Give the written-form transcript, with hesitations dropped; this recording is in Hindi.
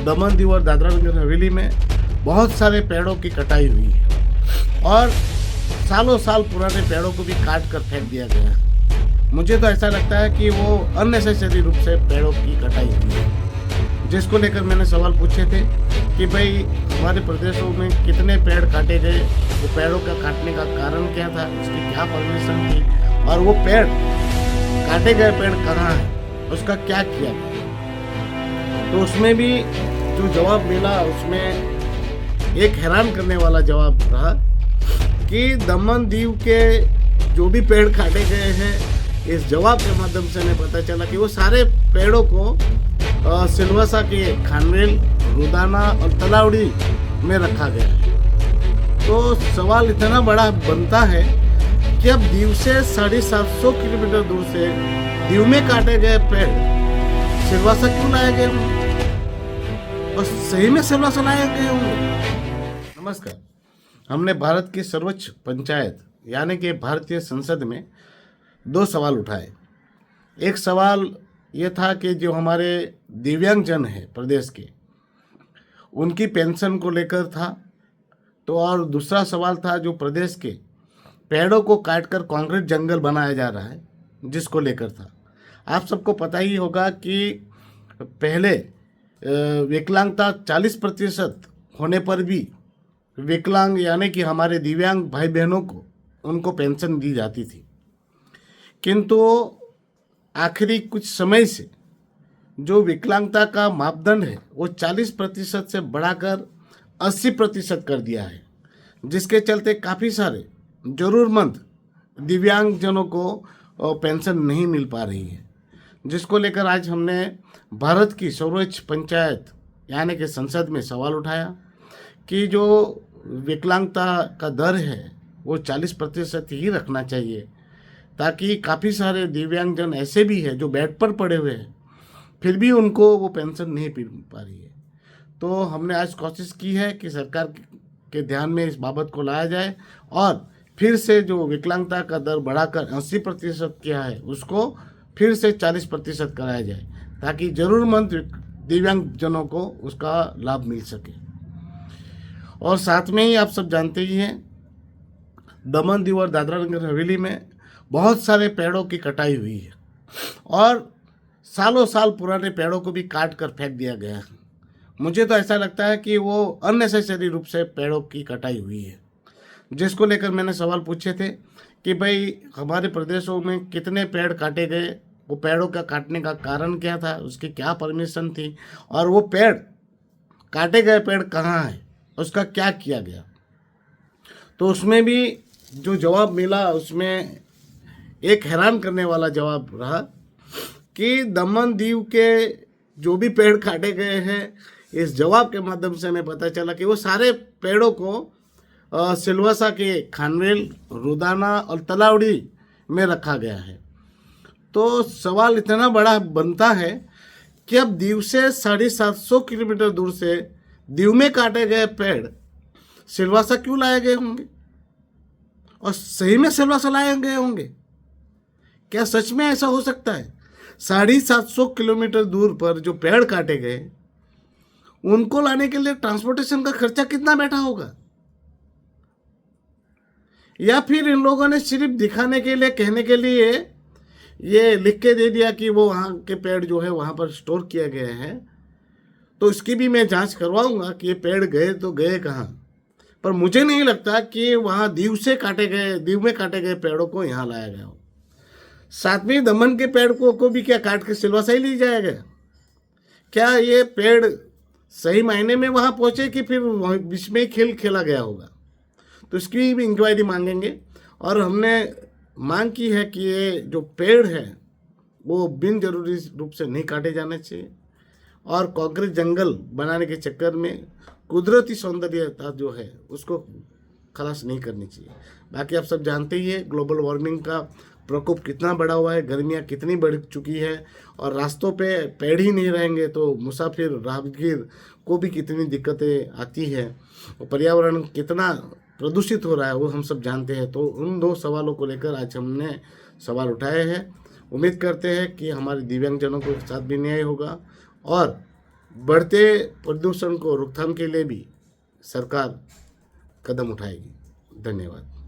दमन दीव और दादरा नगर हवेली में बहुत सारे पेड़ों की कटाई हुई है और सालों साल पुराने पेड़ों को भी काट कर फेंक दिया गया है। मुझे तो ऐसा लगता है कि वो अननेसेसरी रूप से पेड़ों की कटाई हुई है, जिसको लेकर मैंने सवाल पूछे थे कि भाई हमारे प्रदेशों में कितने पेड़ काटे गए, वो पेड़ों का काटने का कारण क्या था, उसकी क्या परमिशन थी और वो पेड़ काटे गए पेड़ कहाँ हैं, उसका क्या किया गया। तो उसमें भी जो जवाब मिला उसमें एक हैरान करने वाला जवाब रहा कि दमन दीव के जो भी पेड़ काटे गए हैं, इस जवाब के माध्यम से हमें पता चला कि वो सारे पेड़ों को सिलवासा के खानवेल, रुदाना और तलावड़ी में रखा गया है। तो सवाल इतना बड़ा बनता है कि अब दीव से 750 किलोमीटर दूर से दीव में काटे गए पेड़ सिलवासा क्यों लाए गए होंगे और सही में सिलवासा लाए गए होंगे। नमस्कार। हमने भारत की सर्वोच्च पंचायत यानी कि भारतीय संसद में 2 सवाल उठाए। एक सवाल ये था कि जो हमारे दिव्यांगजन हैं प्रदेश के, उनकी पेंशन को लेकर था, तो और दूसरा सवाल था जो प्रदेश के पेड़ों को काटकर कंक्रीट जंगल बनाया जा रहा है, जिसको लेकर था। आप सबको पता ही होगा कि पहले विकलांगता 40% होने पर भी विकलांग यानी कि हमारे दिव्यांग भाई बहनों को उनको पेंशन दी जाती थी, किंतु आखिरी कुछ समय से जो विकलांगता का मापदंड है वो 40% से बढ़ाकर 80% कर दिया है, जिसके चलते काफ़ी सारे ज़रूरतमंद दिव्यांगजनों को पेंशन नहीं मिल पा रही है, जिसको लेकर आज हमने भारत की सर्वोच्च पंचायत यानी कि संसद में सवाल उठाया कि जो विकलांगता का दर है वो 40% ही रखना चाहिए, ताकि काफ़ी सारे दिव्यांगजन ऐसे भी हैं जो बेड पर पड़े हुए हैं फिर भी उनको वो पेंशन नहीं मिल पा रही है। तो हमने आज कोशिश की है कि सरकार के ध्यान में इस बाबत को लाया जाए और फिर से जो विकलांगता का दर बढ़ाकर 80% किया है उसको फिर से 40% कराया जाए, ताकि ज़रूरतमंद दिव्यांगजनों को उसका लाभ मिल सके। और साथ में ही आप सब जानते ही हैं, दमन दीव और दादरा नगर हवेली में बहुत सारे पेड़ों की कटाई हुई है और सालों साल पुराने पेड़ों को भी काट कर फेंक दिया गया है। मुझे तो ऐसा लगता है कि वो अननेसेसरी रूप से पेड़ों की कटाई हुई है, जिसको लेकर मैंने सवाल पूछे थे कि भाई हमारे प्रदेशों में कितने पेड़ काटे गए, वो पेड़ों का काटने का कारण क्या था, उसकी क्या परमिशन थी और वो पेड़ काटे गए पेड़ कहाँ हैं, उसका क्या किया गया। तो उसमें भी जो जवाब मिला उसमें एक हैरान करने वाला जवाब रहा कि दमन दीव के जो भी पेड़ काटे गए हैं, इस जवाब के माध्यम से हमें पता चला कि वो सारे पेड़ों को सिलवासा के खानवेल, रुदाना और तलावड़ी में रखा गया है। तो सवाल इतना बड़ा बनता है कि अब दीव से 750 किलोमीटर दूर से दीव में काटे गए पेड़ सिलवासा क्यों लाए गए होंगे और सही में सिलवासा लाए गए होंगे। क्या सच में ऐसा हो सकता है? 750 किलोमीटर दूर पर जो पेड़ काटे गए उनको लाने के लिए ट्रांसपोर्टेशन का खर्चा कितना बैठा होगा, या फिर इन लोगों ने सिर्फ दिखाने के लिए, कहने के लिए ये लिख के दे दिया कि वो वहाँ के पेड़ जो है वहाँ पर स्टोर किया गया है। तो इसकी भी मैं जांच करवाऊंगा कि ये पेड़ गए तो गए कहाँ, पर मुझे नहीं लगता कि वहाँ दीव में काटे गए पेड़ों को यहाँ लाया गया हो। साथ में दमन के पेड़ को भी क्या काट के सिलवासा ही ले जाया गया? क्या ये पेड़ सही मायने में वहाँ पहुँचे कि फिर बीच में ही खेला गया होगा? तो इसकी भी इंक्वायरी मांगेंगे। और हमने मांग की है कि ये जो पेड़ हैं वो बिन जरूरी रूप से नहीं काटे जाने चाहिए और कंक्रीट जंगल बनाने के चक्कर में कुदरती सौंदर्यता जो है उसको खलास नहीं करनी चाहिए। बाकी आप सब जानते ही है ग्लोबल वार्मिंग का प्रकोप कितना बढ़ा हुआ है, गर्मियाँ कितनी बढ़ चुकी है और रास्तों पे पेड़ ही नहीं रहेंगे तो मुसाफिर राहगीर को भी कितनी दिक्कतें आती है और पर्यावरण कितना प्रदूषित हो रहा है वो हम सब जानते हैं। तो उन 2 सवालों को लेकर आज हमने सवाल उठाए हैं। उम्मीद करते हैं कि हमारे दिव्यांगजनों के साथ भी न्याय होगा और बढ़ते प्रदूषण को रोकथाम के लिए भी सरकार कदम उठाएगी। धन्यवाद।